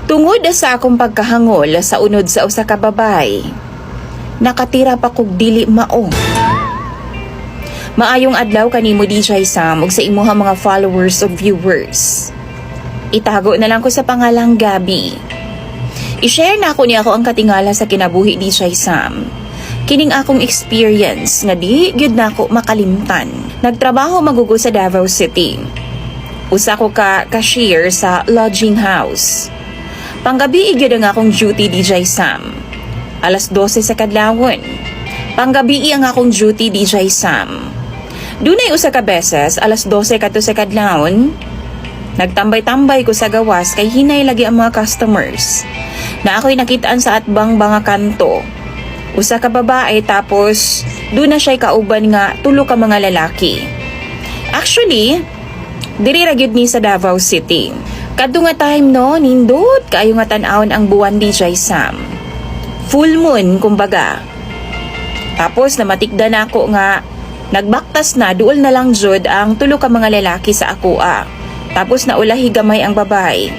Tungod sa akong pagkahangol sa unod sa usa ka babay, nakatira pa kog dili mao. Maayong adlaw kanimo DJ Sam ug sa imuha mga followers ug viewers. Itago na lang ko sa pangalang Gabi. I-share na ako niya ako ang katingala sa kinabuhi DJ Sam. Kining akong experience nga di gyud nako makalimtan. Nagtrabaho magugo sa Davao City. Usa ko ka cashier sa lodging house. Panggabi gyud ang akong duty DJ Sam. Alas 12 sa kadlawon. Panggabi ang akong duty DJ Sam. Dunay usa ka beses alas 12 kadto sa kadlawon. Nagtambay-tambay ko sa gawas kay hinay lagi ang mga customers. Na ako'y nakitaan sa atbang mga kanto. Usa ka babae tapos doon na siya'y kauban nga tulo ka mga lalaki. Actually, diri ra gyud ni sa Davao City. Kadto nga time no, nindot kaayo nga tan-awon ang buwan DJ Sam. Full moon kumbaga. Tapos namatikda na ako nga nagbaktas na duol na lang jud ang tulo ka mga lalaki sa akoa. Tapos naulahi gamay ang babay.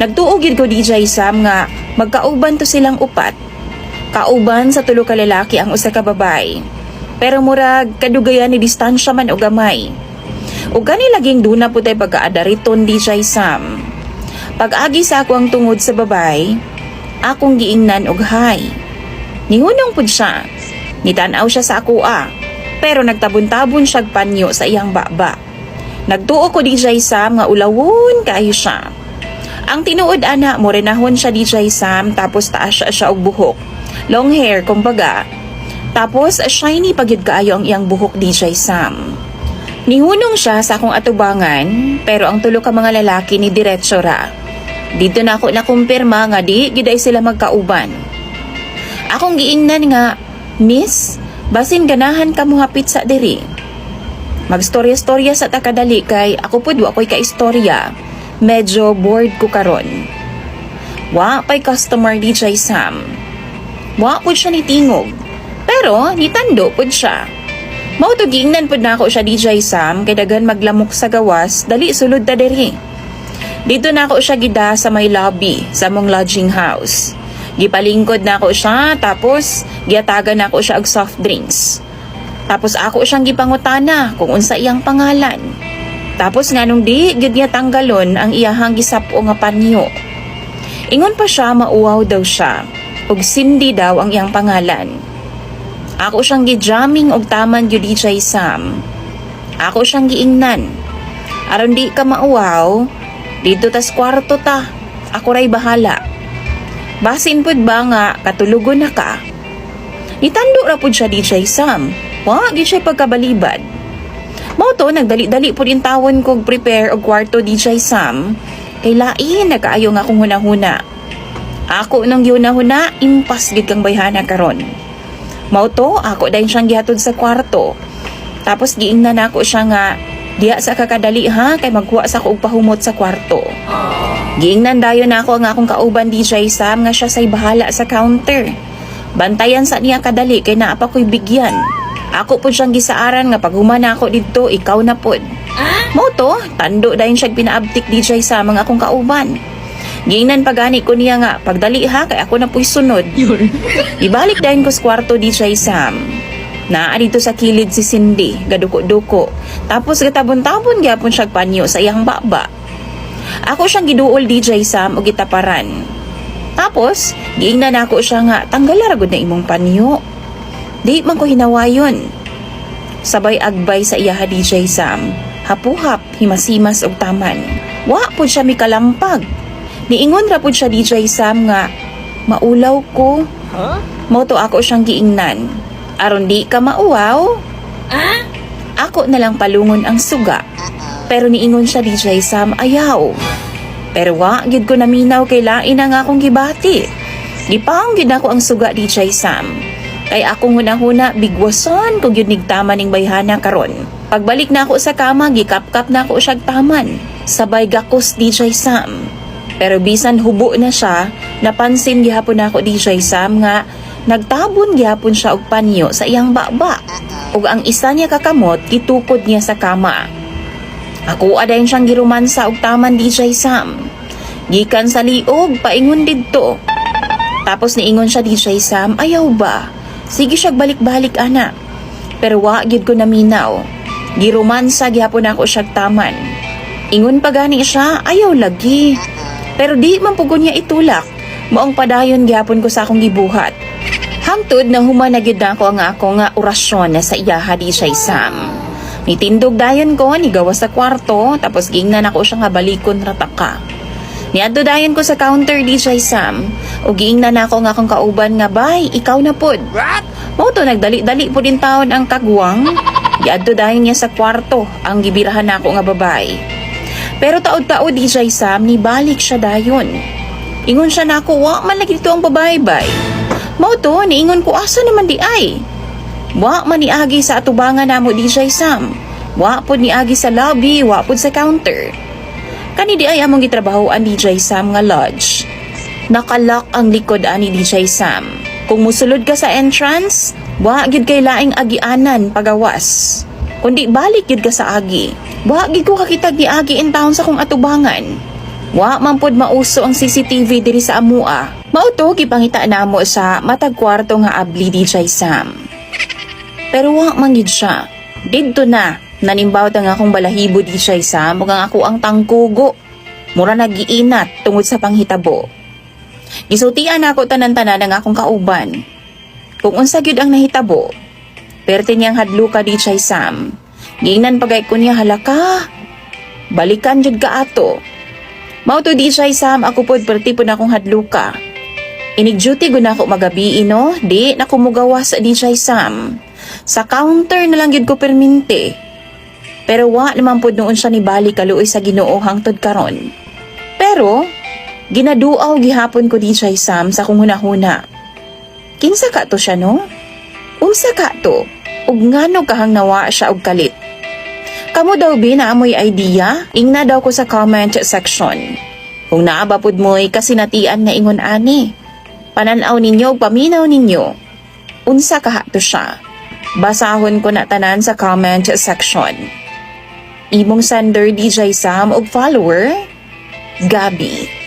Nagtuog gid ko DJ Sam nga magkauban to silang upat. Kauban sa tulo ka lalaki ang usa ka babay. Pero murag kadugayan ni distansya man o gamay. Ug gani laging duna pud tay pagkaadariton DJ Sam. Pag-agi sa ako ang tungod sa babay, akong giingnan og hay. Nihunong pud siya. Nitanaw siya sa akoa. Pero nagtabon-tabon siyag panyo sa iyang baba. Nagtuo ko DJ Sam nga ulawon kaayo siya. Ang tinuod ana mo renahon siya DJ Sam tapos taas siya og buhok. Long hair kumbaga. Tapos shiny pagyud kaayo ang iyang buhok DJ Sam. Nihunong siya sa akong atubangan pero ang tulo ka mga lalaki ni diretso ra. Dito na ako nakumpirma nga di giday sila magkauban. Akong giingnan nga, "Miss, basin ganahan ka mo hapit sa diri." Magstorya-storya sa takadali kay ako pud wa ko'y kaistorya. Medyo bored ko karon. Wa pay customer DJ Sam. Wa pud siya nitingog. Pero nitando pud siya. Mao to giingnan pud nako siya DJ Sam kay daghan maglamok sa gawas, dali sulod ta diri. Dito nako siya gida sa may lobby sa mong lodging house. Gipalingkod nako siya tapos giatagan nako siya og soft drinks. Tapos ako siyang gipangutana kung unsa iyang pangalan. Tapos nganong di gyud niya tanggalon ang iyahang gisapo nga panyo. Ingon pa siya mauwaw daw siya ug Cindy daw ang iyang pangalan. Ako siyang gijamming og taman gyud DJ Sam. Ako siyang giingnan. Aron di ka mauwaw, dito tas kwarto ta. Ako ray bahala. Basin pud ba nga katulugon na ka? Nitando ra pud siya DJ Sam. Wa gyud siya pagkabalibad. Mao to nagdali-dali pud intawon kog prepare og kwarto DJ Sam. Kay lain nagkaayo nga akong hunahuna. Ako nang yunahuna impas gid kang bayhana karon. Mao to ako dayon siyang gihatod sa kwarto. Tapos giingnan nako siya nga diya sa kakadali ha kay magkuha sa ko og pahumot sa kwarto. Giingnan dayon nako ang akong kauban DJ Sam nga siya say bahala sa counter. Bantayan sa niya kadali kay naa pa ko'y bigyan. Ako po siyang gisaaran nga pag humana ako dito, ikaw na pod. Mo to, tando dayon siya pinaabtik DJ sa mga akong kauban. Giingnan pagani ko niya nga, pagdali ha, kay ako na po'y sunod. Ibalik dayon ko sa kwarto DJ Sam. Naa dito sa kilid si Cindy, gaduko-duko. Tapos gatabon-tabon gyapon siya panyo sa iyang baba. Ako siyang giduol DJ Sam o gitaparan. Tapos, giingnan ako siya nga, tanggal ragod na imong panyo. Di man ko hinawayon. Sabay agbay sa iya DJ Sam. Hapuhap, himasimas og taman. Wa pud siya mikalampag. Niingon ra pud siya DJ Sam nga, maulaw ko. Mao to ako siyang giingnan. Aron di ka mauwaw? Ako na lang palungon ang suga. Pero niingon siya DJ Sam, ayaw. Pero wa gid ko naminaw kay lain ang akong gibati. Gipang gid ako ang suga DJ Sam. Kay akong hunahuna bigwason kung yun nigtama ning bayhana karon. Pagbalik na ako sa kama, gikap-kap na ako siyag taman. Sabay gakos DJ Sam. Pero bisan hubo na siya, napansin gihapon ako DJ Sam nga nagtabon gihapon siya og panyo sa iyang baba. Ug ang isa niya kakamot gitukod niya sa kama. Ako adayon siyang giromansa og taman DJ Sam. Gikan sa liog, paingon didto. Tapos niingon siya DJ Sam, ayaw ba? Sige siya balik-balik ana. Pero wa gyud ko naminaw. Giromansa gyapon ako siya taman. Ingon pa gani siya, ayaw lagi. Pero di man pugon niya itulak. Maong padayon gyapon ko sa akong gibuhat. Hangtod na humanagid na ako nga orasyon na sa iyaha DJ Sam. Nitindog dayon ko, nigawas sa kwarto, tapos gingnan ako siya nga balikon rataka. Niadto dayon ko sa counter DJ Sam, o gingnan ako nga akong kauban nga, bay, ikaw na pod. Mao to nagdali-dali po din taon ang kagwang. Niadto dayon niya sa kwarto, ang gibirahan nako nga babay. Pero taod-taod DJ Sam, nibalik siya dayon. Ingon siya nako, wa man lagi dito ang babay, bay. Mao to, niingon ko, asa naman di ay? Wa man niagi sa atubangan namo DJ Sam. Wa pod niagi sa lobby, wa pod sa counter. Kani di ay among gitrabahoan DJ Sam nga lodge. Nakalock ang likod ani DJ Sam. Kung musulod ka sa entrance, wa gid kay laing agianan pagawas. Kundi balik gid ka sa agi. Wa gid ko kakita giagi in town sa kong atubangan. Wa man pod mauso ang CCTV diri sa amua. Mao to gipangita namo sa matag kwarto nga abli DJ Sam. Pero wa man gid siya. Didto na nanimbaw ang akong balahibo DJ Sam ug ang ako ang tangkugo. Mura nagiinat tungod sa panghitabo. Gisultian ako tanan-tanan ang akong kauban. Kung unsa gyud ang nahitabo, perte niyang hadluka DJ Sam. Giingnan pagay ko niya halaka. Balikan jud ka ato. Mao to DJ Sam, ako pod perti pod akong hadluka. Inig-duty gud nako magabi no, di na ko mugawas sa DJ Sam. Sa counter na lang gyud ko perminte. Pero wa naman pod noon siya ni bali kaluoy sa Ginoo hangtod karon. Pero ginaduaw gihapon ko DJ Sam sa kung hunahuna. Kinsa ka to siya no? Unsa ka to? Ug ngano kahang nawa siya og kalit? Kamu daw na amoy idea? Ingna daw ko sa comment section. Kung naaba pod mo'y kasinatian nga ingon ani. Pananaw ninyo, paminaw ninyo. Unsa ka to siya? Basahon ko na tanan sa comment section. Imong sender DJ Sam og follower, Gabi.